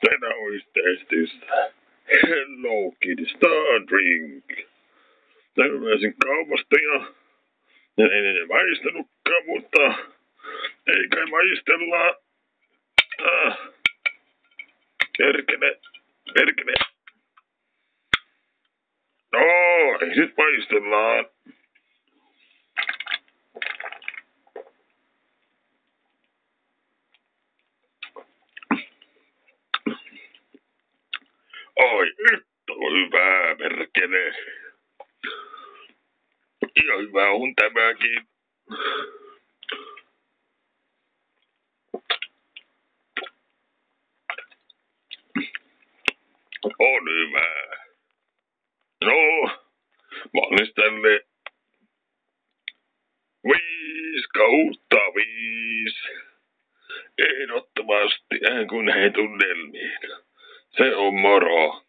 Tänään olisi testistä. Hello Kitty, start drink. Tänään pääsin kaupasta ja en maistanutkaan, mutta ei kai maistellaan. Perkele. No, ei nyt maistellaan. Oi, nyt on hyvää, perkele. Ihan hyvä on tämäkin. On hyvä. No, valmis tälle 5/5. Ehdottomasti kun näihin tunnelmiin. Se on moro.